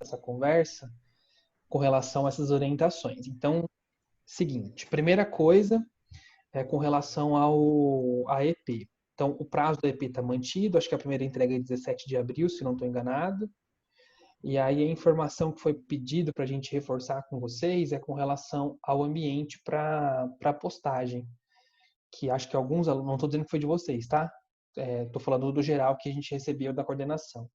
essa conversa com relação a essas orientações. Então, seguinte, primeira coisa é com relação à EP. Então, o prazo da EP está mantido, acho que a primeira entrega é 17 de abril, se não estou enganado. E aí a informação que foi pedido para a gente reforçar com vocês é com relação ao ambiente para postagem, que acho que alguns alunos, não estou dizendo que foi de vocês, tá? Estou falando do geral que a gente recebeu da coordenação.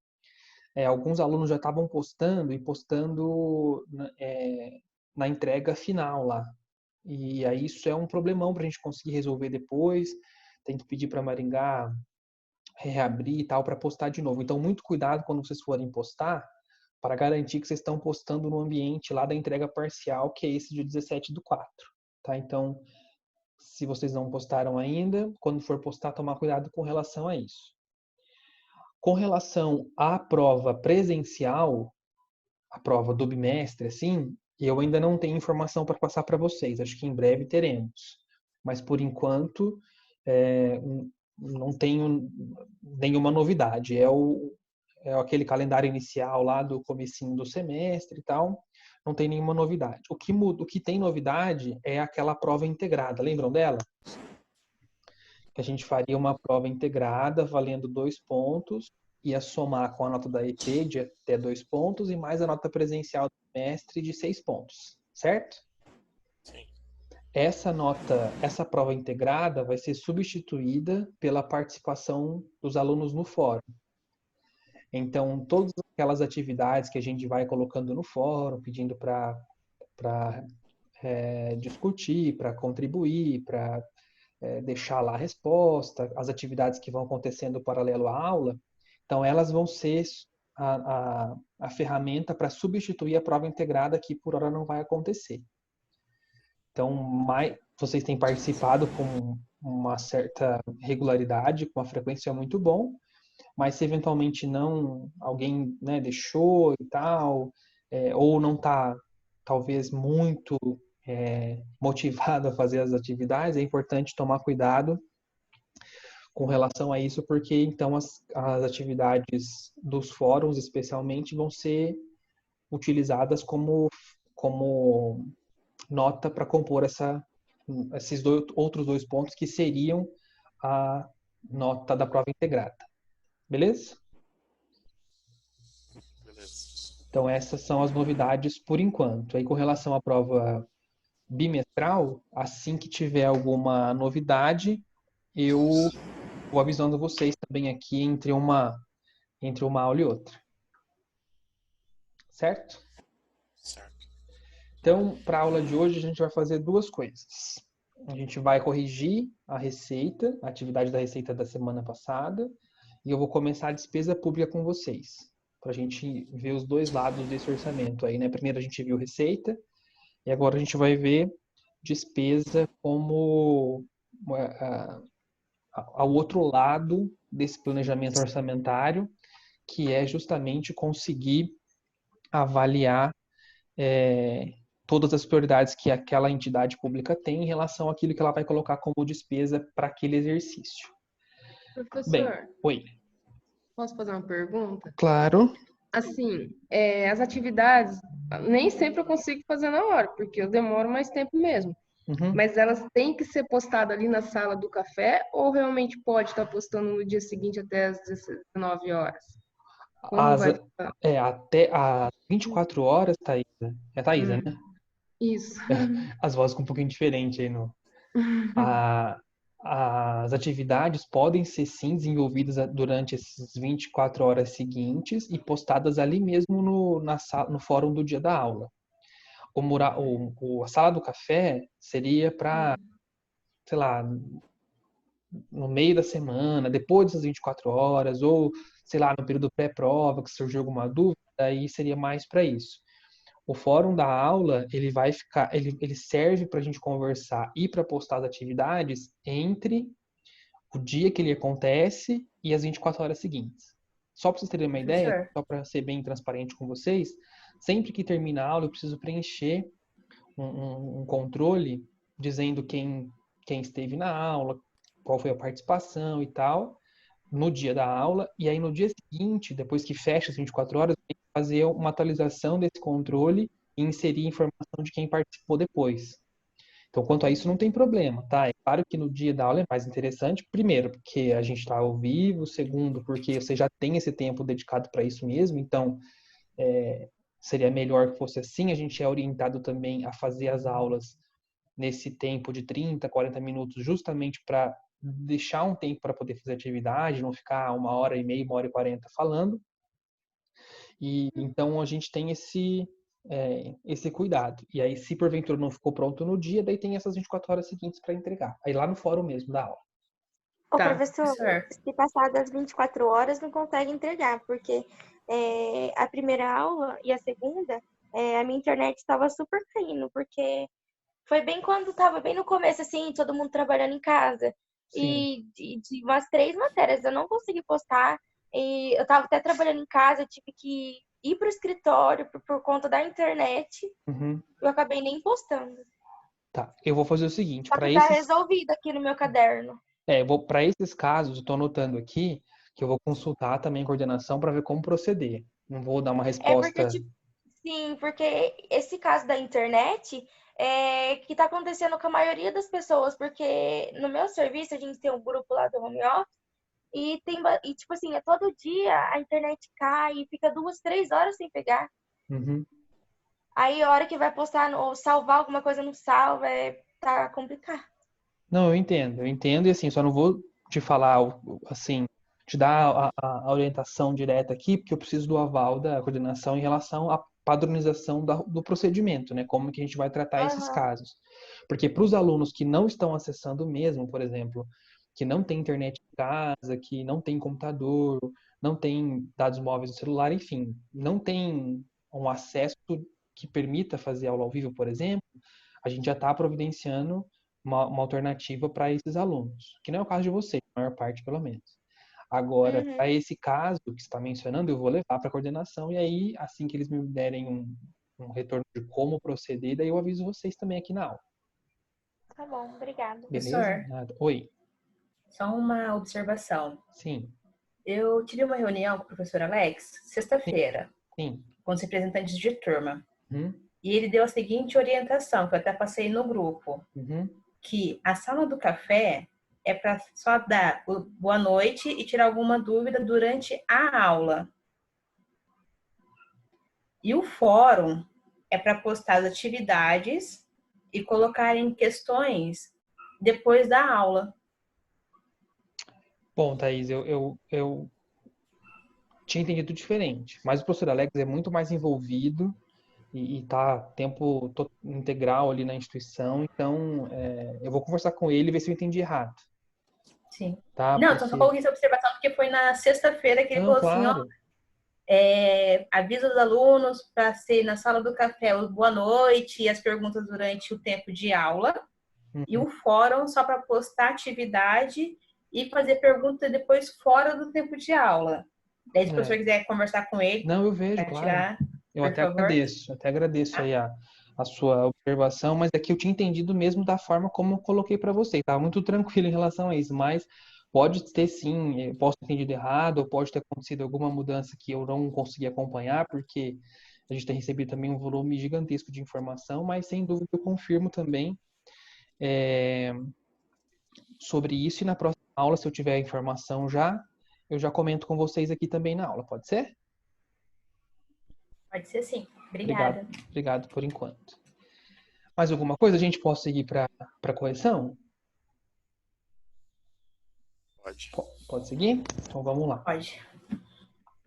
Alguns alunos já estavam postando e postando na entrega final lá. E aí isso é um problemão para a gente conseguir resolver depois. Tem que pedir para Maringá reabrir e tal para postar de novo. Então, muito cuidado quando vocês forem postar, para garantir que vocês estão postando no ambiente lá da entrega parcial, que é esse de 17/4. Tá? Então, se vocês não postaram ainda, quando for postar, tomar cuidado com relação a isso. Com relação à prova presencial, a prova do bimestre, assim, eu ainda não tenho informação para passar para vocês. Acho que em breve teremos. Mas, por enquanto, não tenho nenhuma novidade. É aquele calendário inicial lá do comecinho do semestre e tal. Não tem nenhuma novidade. O que muda, o que tem novidade é aquela prova integrada. Lembram dela? Que a gente faria uma prova integrada valendo 2 pontos, ia somar com a nota da EP de até 2 pontos e mais a nota presencial do semestre de 6 pontos, certo? Sim. Essa prova integrada vai ser substituída pela participação dos alunos no fórum. Então, todas aquelas atividades que a gente vai colocando no fórum, pedindo para discutir, para contribuir, para deixar lá a resposta, as atividades que vão acontecendo paralelo à aula, então elas vão ser a ferramenta para substituir a prova integrada que por hora não vai acontecer. Então, vocês têm participado com uma certa regularidade, com uma frequência muito bom, mas se eventualmente alguém deixou e tal, ou não está talvez muito motivado a fazer as atividades, é importante tomar cuidado com relação a isso, porque então as atividades dos fóruns, especialmente, vão ser utilizadas como nota para compor esses outros 2 pontos que seriam a nota da prova integrada. Beleza? Beleza. Então, essas são as novidades por enquanto. Aí, com relação à prova bimestral, assim que tiver alguma novidade, eu vou avisando vocês também aqui entre uma aula e outra. Certo? Certo. Então, para a aula de hoje, a gente vai fazer 2 coisas. A gente vai corrigir a receita, a atividade da receita da semana passada, e eu vou começar a despesa pública com vocês, para a gente ver os 2 lados desse orçamento aí, né? Primeiro a gente viu receita, e agora a gente vai ver despesa como ao outro lado desse planejamento orçamentário, que é justamente conseguir avaliar todas as prioridades que aquela entidade pública tem em relação àquilo que ela vai colocar como despesa para aquele exercício. Bem, Professor, oi. posso fazer uma pergunta? Claro. Assim, as atividades, nem sempre eu consigo fazer na hora, porque eu demoro mais tempo mesmo. Uhum. Mas elas têm que ser postadas ali na sala do café ou realmente pode estar postando no dia seguinte até às 19 horas? Como vai ficar? Até às 24 horas, Thaisa. É Thaisa, né? Isso. As vozes com um pouquinho diferente aí no. As atividades podem ser sim desenvolvidas durante essas 24 horas seguintes e postadas ali mesmo no fórum do dia da aula. A sala do café seria para, sei lá, no meio da semana, depois dessas 24 horas, ou, sei lá, no período pré-prova, que surgiu alguma dúvida, aí seria mais para isso. O fórum da aula, ele serve para a gente conversar e para postar as atividades entre o dia que ele acontece e as 24 horas seguintes. Só para vocês terem uma ideia, Certo. só para ser bem transparente com vocês, sempre que termina a aula eu preciso preencher um controle dizendo quem esteve na aula, qual foi a participação e tal, no dia da aula, e aí no dia seguinte, depois que fecha as 24 horas, fazer uma atualização desse controle e inserir informação de quem participou depois. Então, quanto a isso, não tem problema, tá? É claro que no dia da aula é mais interessante, primeiro, porque a gente está ao vivo, segundo, porque você já tem esse tempo dedicado para isso mesmo, então seria melhor que fosse assim. A gente é orientado também a fazer as aulas nesse tempo de 30, 40 minutos, justamente para deixar um tempo para poder fazer atividade, não ficar 1h30, 1h40 falando. E então a gente tem esse cuidado. E aí, se porventura não ficou pronto no dia, daí tem essas 24 horas seguintes para entregar. Aí lá no fórum mesmo da aula. Ô, Tá, professor, professor. se passar das 24 horas, não consegue entregar, porque a primeira aula e a segunda, a minha internet estava super caindo, porque foi bem quando estava bem no começo, assim, todo mundo trabalhando em casa. Sim. E de umas 3 matérias eu não consegui postar. E eu estava até trabalhando em casa, eu tive que ir para o escritório por conta da internet. Uhum. Eu acabei nem postando. Tá. Eu vou fazer o seguinte, Só para que tá esses, resolvido aqui no meu caderno. para esses casos, eu estou anotando aqui que eu vou consultar também a coordenação para ver como proceder. Não vou dar uma É porque, resposta. tipo, sim, porque esse caso da internet é que tá acontecendo com a maioria das pessoas, porque no meu serviço a gente tem um grupo lá do home office e tipo assim, é todo dia a internet cai e fica 2, 3 horas sem pegar. Uhum. Aí a hora que vai postar ou salvar alguma coisa no salva, tá complicado. Não, eu entendo, e assim, só não vou te falar, assim, te dar a orientação direta aqui, porque eu preciso do aval da coordenação em relação à padronização do procedimento, né? Como que a gente vai tratar esses Aham. casos. Porque para os alunos que não estão acessando mesmo, por exemplo, que não tem internet em casa, que não tem computador, não tem dados móveis no celular, enfim, não tem um acesso que permita fazer aula ao vivo, por exemplo, a gente já está providenciando uma alternativa para esses alunos, que não é o caso de vocês, a maior parte pelo menos. Agora, Uhum. para esse caso que você está mencionando, eu vou levar para a coordenação e aí, assim que eles me derem um retorno de como proceder, daí eu aviso vocês também aqui na aula. Tá bom, obrigada. Beleza? Professor, Nada. Oi. só uma observação. Sim, Eu tive uma reunião com o professor Alex sim, sexta-feira, sim. com os representantes de turma. Uhum, E ele deu a seguinte orientação, que eu até passei no grupo, uhum. que a sala do café é para só dar o boa noite e tirar alguma dúvida durante a aula. E o fórum é para postar as atividades e colocarem questões depois da aula. Bom, Thaís, eu tinha entendido diferente, mas o professor Alex é muito mais envolvido e tá tempo integral ali na instituição, então eu vou conversar com ele e ver se eu entendi errado, Sim. tá? Não, então só Porque, coloquei essa observação porque foi na sexta-feira que ele não, falou assim, ó, claro, avisa os alunos para ser na sala do café o boa noite e as perguntas durante o tempo de aula, e uhum, o fórum só para postar atividade e fazer pergunta depois fora do tempo de aula. Daí, se o professor é. quiser conversar com ele, Não, eu vejo, para claro. tirar, Eu por favor. até agradeço Tá? aí a sua observação, mas é que eu tinha entendido mesmo da forma como eu coloquei para você. Estava muito tranquilo em relação a isso, mas pode ter sim, posso ter entendido errado, ou pode ter acontecido alguma mudança que eu não consegui acompanhar, porque a gente tem recebido também um volume gigantesco de informação, mas sem dúvida eu confirmo também é, sobre isso e na próxima aula, se eu tiver a informação já, eu já comento com vocês aqui também na aula, pode ser? Pode ser sim. Obrigado, Obrigada. obrigado por enquanto. Mais alguma coisa? A gente pode seguir para correção? Pode. Pode seguir? Então vamos lá. Pode.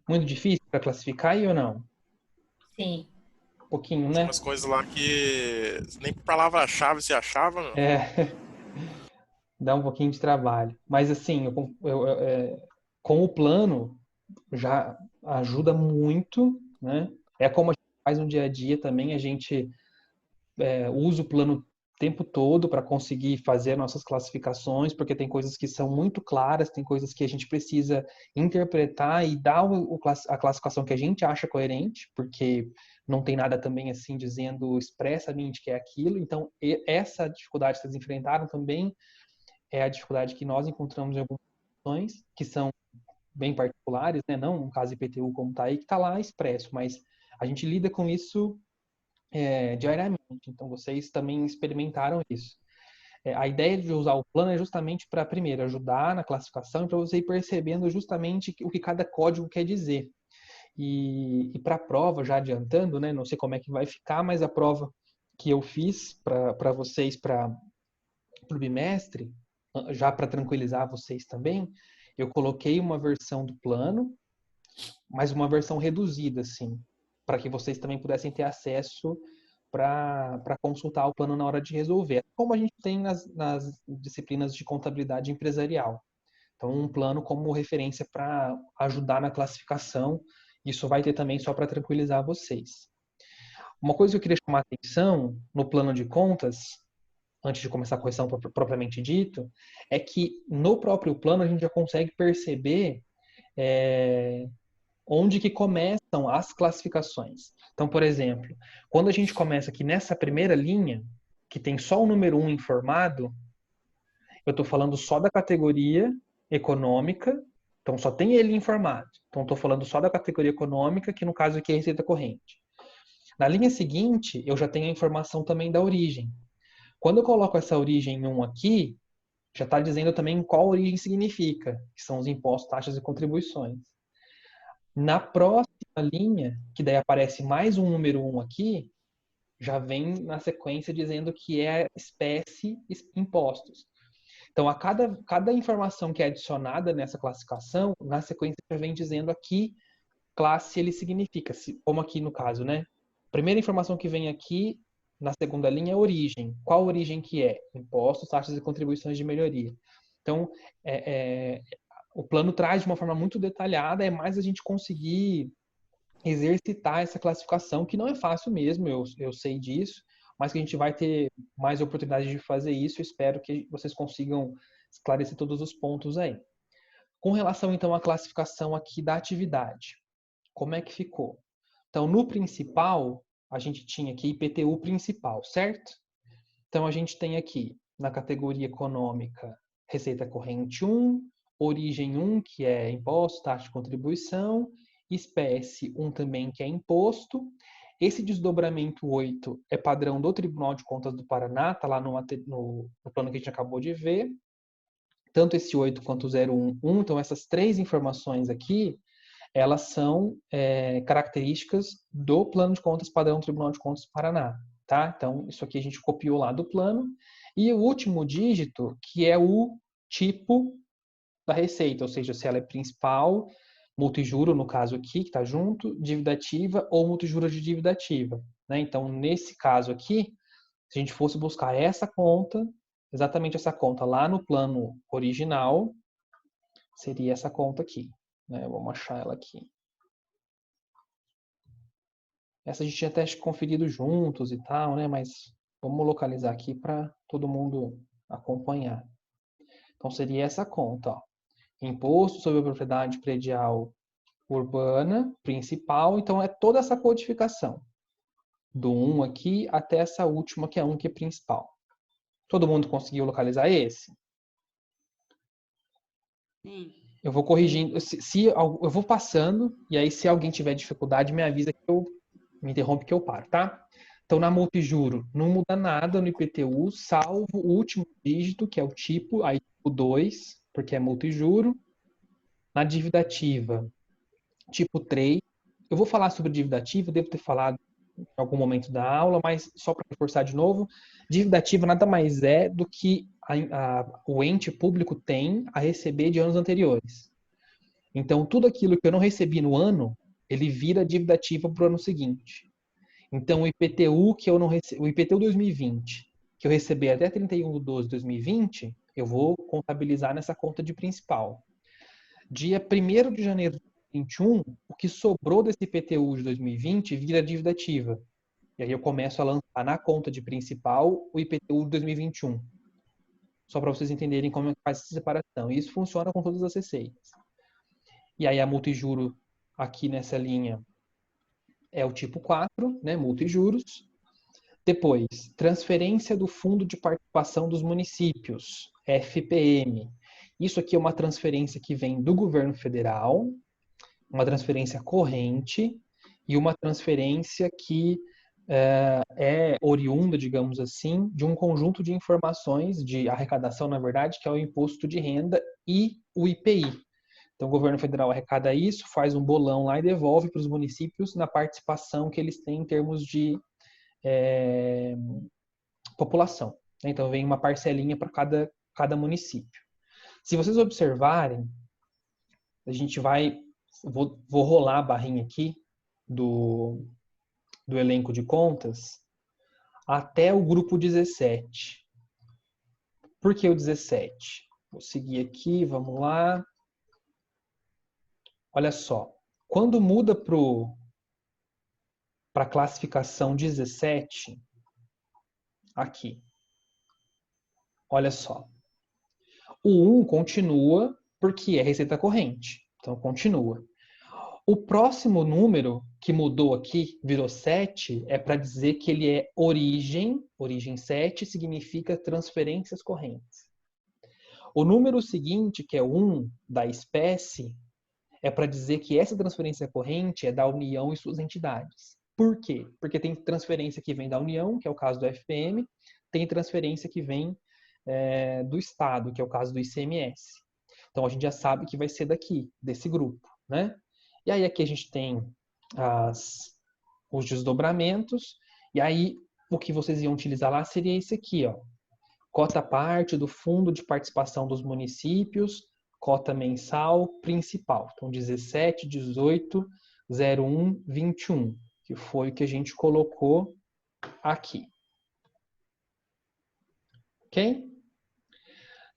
Muito difícil para classificar aí ou não? Sim. Um pouquinho, Tinha né? umas coisas lá que nem por palavra-chave se achava, não. É, dá um pouquinho de trabalho. Mas assim, com o plano já ajuda muito, né? É como a gente faz no dia a dia também, a gente usa o plano o tempo todo para conseguir fazer nossas classificações, porque tem coisas que são muito claras, tem coisas que a gente precisa interpretar e dar a classificação que a gente acha coerente, porque não tem nada também assim dizendo expressamente que é aquilo. Então, essa dificuldade que vocês enfrentaram também é a dificuldade que nós encontramos em algumas questões, que são bem particulares, né? Não um caso IPTU como está aí, que está lá expresso, mas a gente lida com isso diariamente. Então, vocês também experimentaram isso. A ideia de usar o plano é justamente para, primeiro, ajudar na classificação e para você ir percebendo justamente o que cada código quer dizer. E para a prova, já adiantando, né? Não sei como é que vai ficar, mas a prova que eu fiz para vocês, para o bimestre, já para tranquilizar vocês também, eu coloquei uma versão do plano, mas uma versão reduzida, assim, para que vocês também pudessem ter acesso para consultar o plano na hora de resolver, como a gente tem nas disciplinas de contabilidade empresarial. Então, um plano como referência para ajudar na classificação, isso vai ter também só para tranquilizar vocês. Uma coisa que eu queria chamar a atenção no plano de contas, antes de começar a correção propriamente dito, é que no próprio plano a gente já consegue perceber onde que começam as classificações. Então, por exemplo, quando a gente começa aqui nessa primeira linha, que tem só o número 1 informado, eu estou falando só da categoria econômica, então só tem ele informado. Então, estou falando só da categoria econômica, que no caso aqui é receita corrente. Na linha seguinte, eu já tenho a informação também da origem. Quando eu coloco essa origem 1 aqui, já está dizendo também qual origem significa, que são os impostos, taxas e contribuições. Na próxima linha, que daí aparece mais um número 1 aqui, já vem na sequência dizendo que é espécie impostos. Então, a cada informação que é adicionada nessa classificação, na sequência já vem dizendo a que classe ele significa, como aqui no caso, né? Primeira informação que vem aqui, na segunda linha, é origem. Qual origem que é? Impostos, taxas e contribuições de melhoria. Então, o plano traz de uma forma muito detalhada, é mais a gente conseguir exercitar essa classificação, que não é fácil mesmo, eu sei disso, mas que a gente vai ter mais oportunidade de fazer isso. Espero que vocês consigam esclarecer todos os pontos aí. Com relação, então, à classificação aqui da atividade, como é que ficou? Então, no principal, a gente tinha aqui IPTU principal, certo? Então, a gente tem aqui, na categoria econômica, receita corrente 1, origem 1, que é imposto, taxa de contribuição, espécie 1 também, que é imposto. Esse desdobramento 8 é padrão do Tribunal de Contas do Paraná, está lá no plano que a gente acabou de ver. Tanto esse 8 quanto o 011, então essas três informações aqui, elas são características do plano de contas padrão do Tribunal de Contas do Paraná. Tá? Então, isso aqui a gente copiou lá do plano. E o último dígito, que é o tipo da receita, ou seja, se ela é principal, multijuro, no caso aqui, que está junto, dívida ativa ou multijuro de dívida ativa. Né? Então, nesse caso aqui, se a gente fosse buscar essa conta, exatamente essa conta lá no plano original, seria essa conta aqui. Né? Vamos achar ela aqui. Essa a gente tinha até conferido juntos e tal, né? Mas vamos localizar aqui para todo mundo acompanhar. Então, seria essa conta, ó. Imposto sobre a propriedade predial urbana, principal. Então, é toda essa codificação. Do 1 aqui até essa última, que é 1, que é principal. Todo mundo conseguiu localizar esse? Sim. Eu vou corrigindo. Eu vou passando, e aí se alguém tiver dificuldade, me avisa que eu me interrompe que eu paro, tá? Então, na multijuro, não muda nada no IPTU, salvo o último dígito, que é o tipo, aí tipo 2, porque é multijuro. Na dívida ativa, tipo 3. Eu vou falar sobre dívida ativa, devo ter falado em algum momento da aula, mas só para reforçar de novo, dívida ativa nada mais é do que o ente público tem a receber de anos anteriores. Então, tudo aquilo que eu não recebi no ano, ele vira dívida ativa para o ano seguinte. Então, o IPTU que eu não recebi, o IPTU 2020, que eu recebi até 31/12/2020, eu vou contabilizar nessa conta de principal. Dia 1º de janeiro de 2021, o que sobrou desse IPTU de 2020 vira dívida ativa. E aí eu começo a lançar na conta de principal o IPTU de 2021. Só para vocês entenderem como é que faz essa separação. E isso funciona com todas as receitas. E aí a multijuro aqui nessa linha é o tipo 4, né, multijuros. Depois, transferência do Fundo de Participação dos Municípios, FPM, Isso aqui é uma transferência que vem do governo federal, uma transferência corrente e uma transferência que é oriunda, digamos assim, de um conjunto de informações de arrecadação, na verdade, que é o imposto de renda e o IPI. Então, o governo federal arrecada isso, faz um bolão lá e devolve para os municípios na participação que eles têm em termos de população. Então, vem uma parcelinha para cada município. Se vocês observarem, a gente vou rolar a barrinha aqui do elenco de contas até o grupo 17. Por que o 17? Vou seguir aqui, vamos lá. Olha só, quando muda para a classificação 17, aqui, olha só. O 1 continua porque é receita corrente, então continua. O próximo número que mudou aqui, virou 7, é para dizer que ele é origem 7 significa transferências correntes. O número seguinte, que é 1 da espécie, é para dizer que essa transferência corrente é da União e suas entidades. Por quê? Porque tem transferência que vem da União, que é o caso do FPM, tem transferência que vem do Estado, que é o caso do ICMS. Então, a gente já sabe que vai ser daqui, desse grupo, né? E aí, aqui a gente tem os desdobramentos, e aí, o que vocês iam utilizar lá seria esse aqui, ó. Cota parte do Fundo de Participação dos Municípios, cota mensal principal. Então, 17, 18, 01, 21, que foi o que a gente colocou aqui. Ok?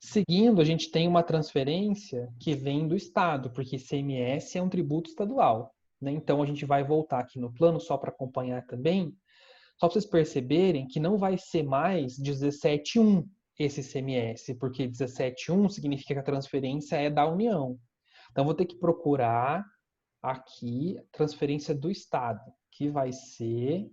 Seguindo, a gente tem uma transferência que vem do Estado, porque ICMS é um tributo estadual, né? Então, a gente vai voltar aqui no plano só para acompanhar também, só para vocês perceberem que não vai ser mais 17.1 esse ICMS, porque 17.1 significa que a transferência é da União. Então, vou ter que procurar aqui a transferência do Estado, que vai ser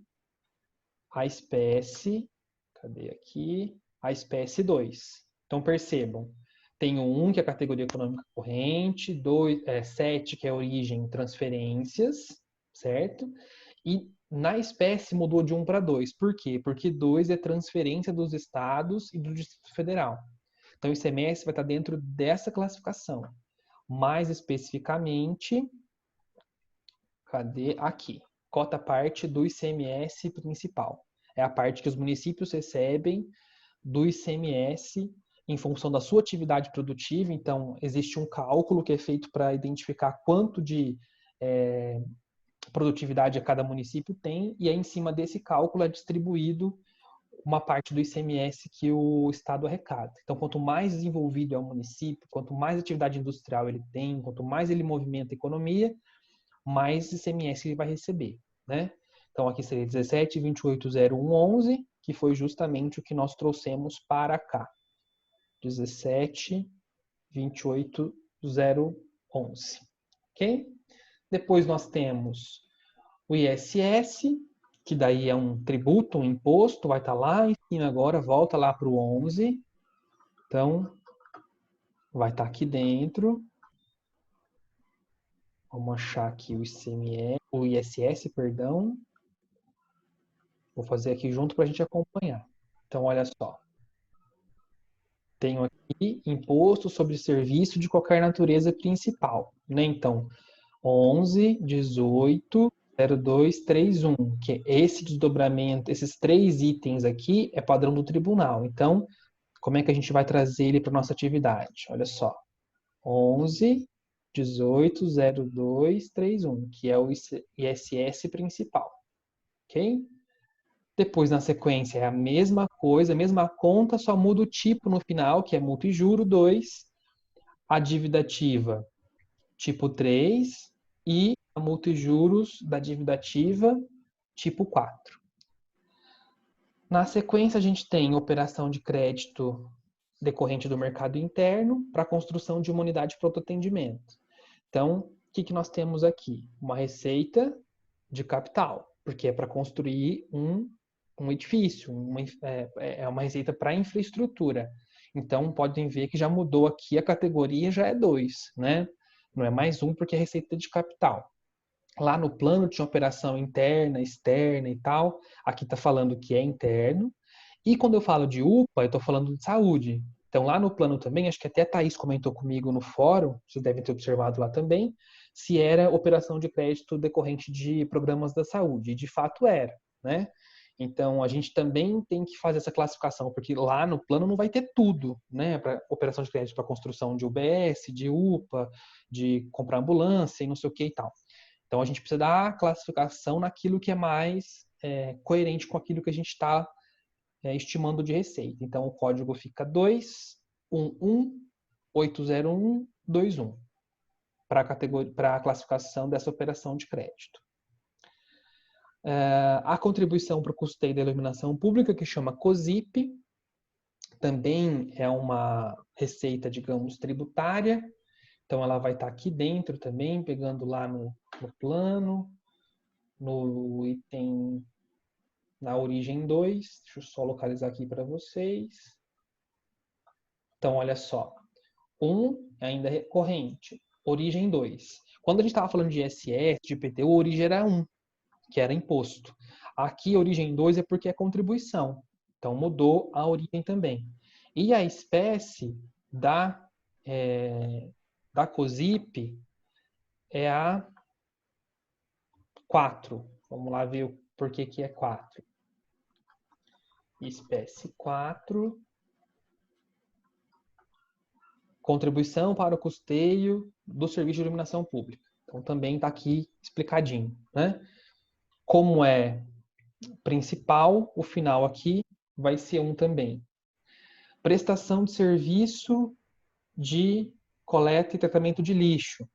a espécie, cadê aqui? A espécie 2. Então, percebam, tem o 1, que é a categoria econômica corrente, 7, que é origem transferências, certo? E na espécie mudou de 1 para 2. Por quê? Porque 2 é transferência dos estados e do Distrito Federal. Então, o ICMS vai estar dentro dessa classificação. Mais especificamente, cadê? Aqui. Cota parte do ICMS principal. É a parte que os municípios recebem do ICMS em função da sua atividade produtiva. Então, existe um cálculo que é feito para identificar quanto de produtividade a cada município tem, e aí, em cima desse cálculo é distribuído uma parte do ICMS que o Estado arrecada. Então, quanto mais desenvolvido é o município, quanto mais atividade industrial ele tem, quanto mais ele movimenta a economia, mais ICMS ele vai receber, né? Então, aqui seria 17, 28, 01, 11, que foi justamente o que nós trouxemos para cá. 17, 28, 011. Ok? Depois nós temos o ISS, que daí é um tributo, um imposto, vai estar lá em cima agora, volta lá para o 11. Então, vai estar aqui dentro. Vamos achar aqui o ISS, perdão. Vou fazer aqui junto para a gente acompanhar. Então, olha só. Tenho aqui imposto sobre serviço de qualquer natureza principal, né? Então, 11, 18, 02, 31, que é esse desdobramento, esses 3 itens aqui é padrão do tribunal. Então, como é que a gente vai trazer ele para nossa atividade? Olha só. 11, 18, 02, 31, que é o ISS principal. Ok? Depois, na sequência, é a mesma coisa, a mesma conta, só muda o tipo no final, que é multa e juro 2, a dívida ativa tipo 3 e a multa e juros da dívida ativa tipo 4. Na sequência, a gente tem operação de crédito decorrente do mercado interno para a construção de uma unidade de pronto atendimento. Então, o que nós temos aqui? Uma receita de capital, porque é para construir um edifício, é uma receita para infraestrutura. Então, podem ver que já mudou aqui, a categoria já é 2, né? Não é mais 1 porque é receita de capital. Lá no plano tinha operação interna, externa e tal. Aqui está falando que é interno. E quando eu falo de UPA, eu estou falando de saúde. Então, lá no plano também, acho que até a Thaís comentou comigo no fórum, vocês devem ter observado lá também, se era operação de crédito decorrente de programas da saúde. E de fato era, né? Então, a gente também tem que fazer essa classificação, porque lá no plano não vai ter tudo, né? Para operação de crédito para construção de UBS, de UPA, de comprar ambulância e não sei o que e tal. Então, a gente precisa dar a classificação naquilo que é mais coerente com aquilo que a gente está estimando de receita. Então, o código fica 211-801-21 para a classificação dessa operação de crédito. A contribuição para o custeio da iluminação pública, que chama COSIP, também é uma receita, digamos, tributária. Então, ela vai estar aqui dentro também, pegando lá no plano, no item, na origem 2. Deixa eu só localizar aqui para vocês. Então, olha só. 1 ainda é recorrente. Origem 2. Quando a gente estava falando de ISS, de IPTU, a origem era 1, que era imposto. Aqui, a origem 2 é porque é contribuição. Então, mudou a origem também. E a espécie da COSIP é a 4. Vamos lá ver por que é 4. Espécie 4. Contribuição para o custeio do serviço de iluminação pública. Então, também está aqui explicadinho, né? Como é principal, o final aqui vai ser 1 também. Prestação de serviço de coleta e tratamento de lixo.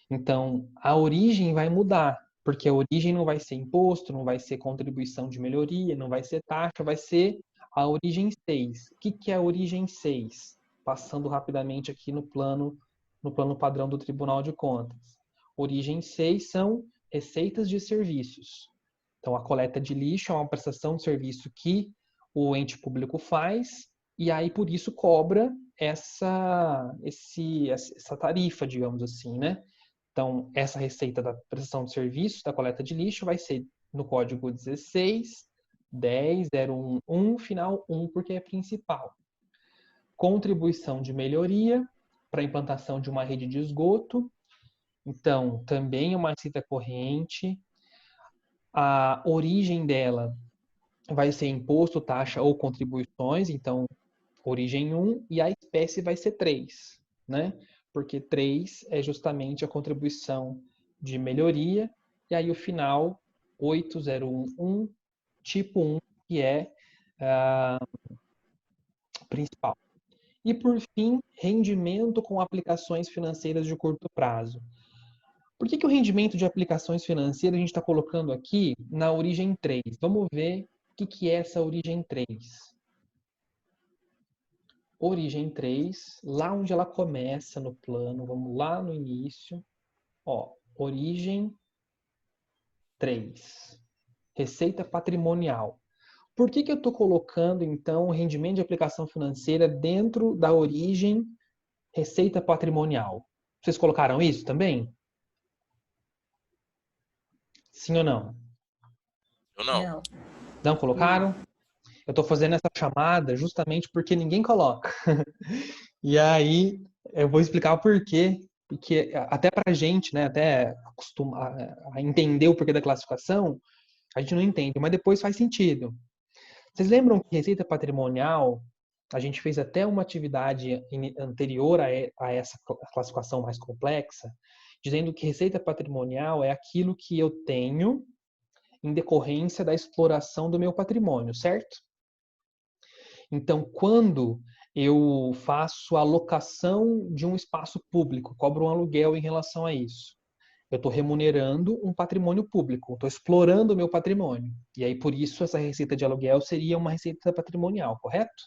Então, a origem vai mudar, porque a origem não vai ser imposto, não vai ser contribuição de melhoria, não vai ser taxa, vai ser a origem 6. O que é a origem 6? Passando rapidamente aqui no plano padrão do Tribunal de Contas. Origem 6 são receitas de serviços. Então, a coleta de lixo é uma prestação de serviço que o ente público faz e aí, por isso, cobra essa tarifa, digamos assim, né? Então, essa receita da prestação de serviços, da coleta de lixo, vai ser no código 16.10.011, final 1, porque é principal. Contribuição de melhoria para a implantação de uma rede de esgoto. Então, também é uma receita corrente. A origem dela vai ser imposto, taxa ou contribuições. Então, origem 1 e a espécie vai ser 3, né? Porque 3 é justamente a contribuição de melhoria. E aí o final, 8011, tipo 1, que é principal. E, por fim, rendimento com aplicações financeiras de curto prazo. Por que o rendimento de aplicações financeiras a gente está colocando aqui na origem 3? Vamos ver o que é essa origem 3. Origem 3, lá onde ela começa no plano, vamos lá no início. Ó, origem 3. Receita patrimonial. Por que eu estou colocando, então, o rendimento de aplicação financeira dentro da origem receita patrimonial? Vocês colocaram isso também? Sim ou não? Eu não. Não colocaram? Eu estou fazendo essa chamada justamente porque ninguém coloca. E aí, eu vou explicar o porquê. Porque até para a gente, né, até acostumar a entender o porquê da classificação, a gente não entende, mas depois faz sentido. Vocês lembram que receita patrimonial, a gente fez até uma atividade anterior a essa classificação mais complexa, dizendo que receita patrimonial é aquilo que eu tenho em decorrência da exploração do meu patrimônio, certo? Então, quando eu faço a locação de um espaço público, cobro um aluguel em relação a isso, eu estou remunerando um patrimônio público, estou explorando o meu patrimônio. E aí, por isso, essa receita de aluguel seria uma receita patrimonial, correto?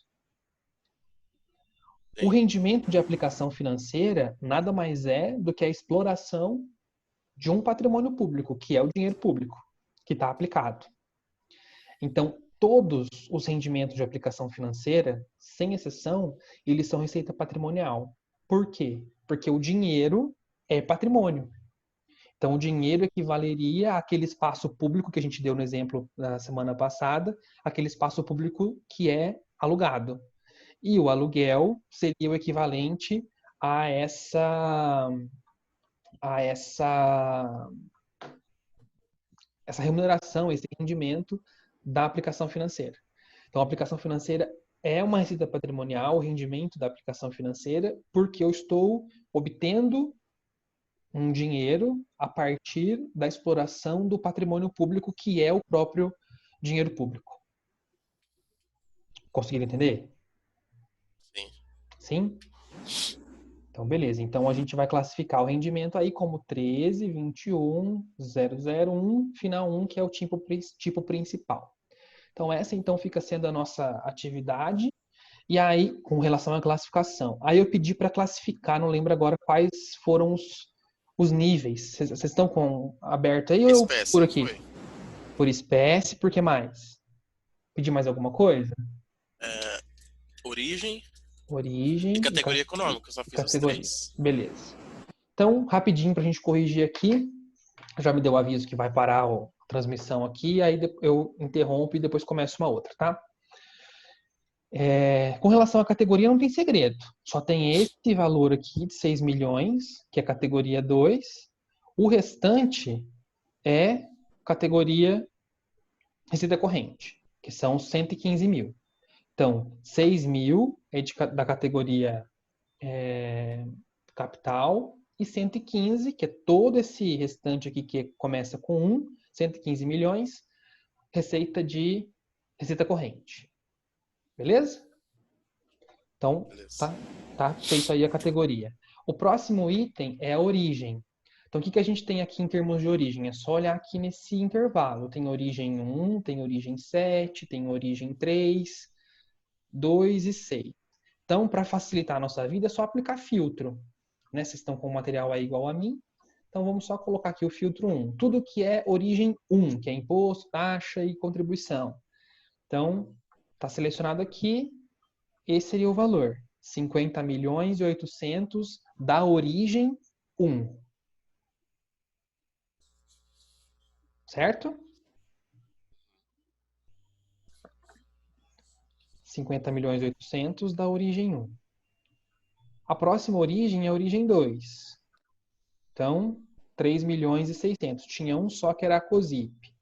Sim. O rendimento de aplicação financeira nada mais é do que a exploração de um patrimônio público, que é o dinheiro público, que está aplicado. Então, todos os rendimentos de aplicação financeira, sem exceção, eles são receita patrimonial. Por quê? Porque o dinheiro é patrimônio. Então, o dinheiro equivaleria àquele espaço público que a gente deu no exemplo na semana passada, aquele espaço público que é alugado. E o aluguel seria o equivalente a essa remuneração, esse rendimento da aplicação financeira. Então, a aplicação financeira é uma receita patrimonial, o rendimento da aplicação financeira, porque eu estou obtendo um dinheiro a partir da exploração do patrimônio público, que é o próprio dinheiro público. Conseguiram entender? Sim. Sim? Então, beleza. Então, a gente vai classificar o rendimento aí como 13, 21, 001, final 1, que é o tipo principal. Então, essa então fica sendo a nossa atividade. E aí, com relação à classificação. Aí eu pedi para classificar, não lembro agora quais foram os níveis. Vocês estão com aberto aí ou eu Espécie, por aqui? foi. Por espécie, por que mais? Pedir mais alguma coisa? Origem Origem e categoria econômica, eu só fiz os categoria. 3. Beleza. Então, rapidinho para a gente corrigir aqui. Já me deu o aviso que vai parar a transmissão aqui, aí eu interrompo e depois começo uma outra, tá? Com relação à categoria, não tem segredo. Só tem esse valor aqui de 6 milhões, que é categoria 2. O restante é categoria receita corrente, que são 115 mil. Então, 6 mil é da categoria capital e 115, que é todo esse restante aqui que começa com 115 milhões, receita corrente. Beleza? Então, Beleza. tá feito aí a categoria. O próximo item é a origem. Então, o que a gente tem aqui em termos de origem? É só olhar aqui nesse intervalo. Tem origem 1, tem origem 7, tem origem 3, 2 e 6. Então, para facilitar a nossa vida, é só aplicar filtro. Né? Vocês estão com o material aí igual a mim. Então, vamos só colocar aqui o filtro 1. Tudo que é origem 1, que é imposto, taxa e contribuição. Então, está selecionado aqui. Esse seria o valor. 50 milhões e 800 da origem 1. Certo? 50 milhões e 800 da origem 1. A próxima origem é a origem 2. Então, 3 milhões e 600. Tinha um só que era a COSIP.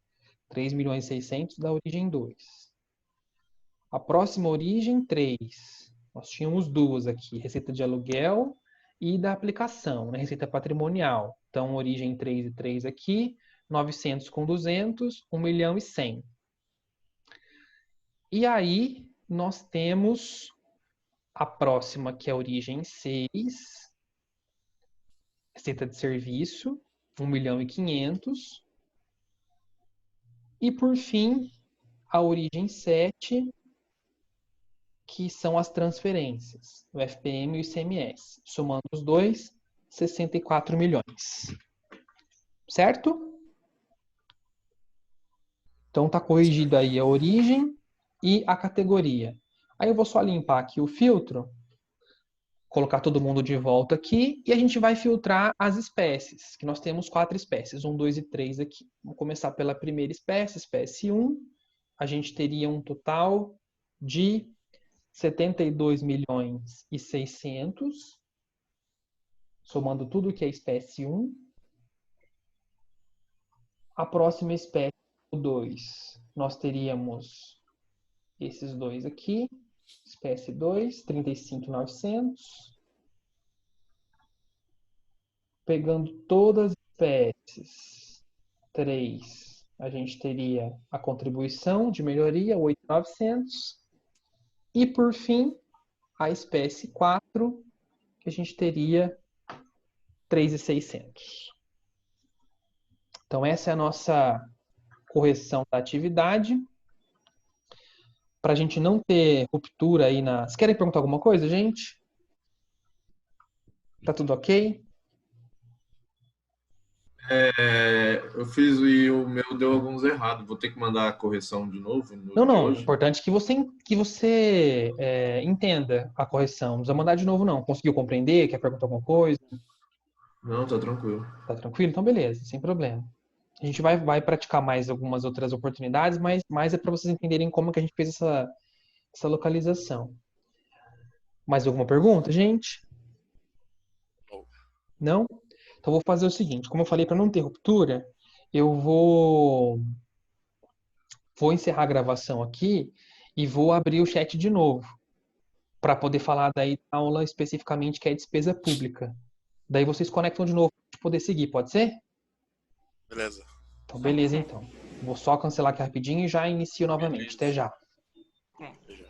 3 milhões e 600 da origem 2. A próxima origem, 3. Nós tínhamos duas aqui, receita de aluguel e da aplicação, né? Receita patrimonial. Então, origem 3 e 3 aqui, 900 com 200, 1 milhão e 100. E aí, nós temos a próxima, que é a origem 6, receita de serviço, 1 milhão e 500. E, por fim, a origem 7, que são as transferências, o FPM e o ICMS. Somando os dois, 64 milhões. Certo? Então, está corrigido aí a origem e a categoria. Aí eu vou só limpar aqui o filtro, colocar todo mundo de volta aqui e a gente vai filtrar as espécies, que nós temos 4 espécies, 1, 2 e 3 aqui. Vamos começar pela primeira espécie, espécie 1. A gente teria um total de 72 milhões e 600, somando tudo que é espécie 1. A próxima espécie, o 2, nós teríamos esses dois aqui, espécie 2, 35.900. Pegando todas as espécies, 3, a gente teria a contribuição de melhoria, 8.900. E, por fim, a espécie 4, que a gente teria 3.600. Então, essa é a nossa correção da atividade. Para a gente não ter ruptura aí na... Vocês querem perguntar alguma coisa, gente? Tá tudo ok? Eu fiz e o meu deu alguns errados. Vou ter que mandar a correção de novo no Não, de não. hoje? Importante que você entenda a correção. Não precisa mandar de novo, não. Conseguiu compreender? Quer perguntar alguma coisa? Não, tá tranquilo. Tá tranquilo? Então, beleza, sem problema. A gente vai praticar mais algumas outras oportunidades, mas mais é para vocês entenderem como que a gente fez essa localização. Mais alguma pergunta, gente? Não? Então, vou fazer o seguinte. Como eu falei, para não ter ruptura, eu vou encerrar a gravação aqui e vou abrir o chat de novo para poder falar daí da aula especificamente que é despesa pública. Daí vocês conectam de novo para poder seguir, pode ser? Beleza. Então, beleza, então. Vou só cancelar aqui rapidinho e já inicio novamente. Até já. Até já.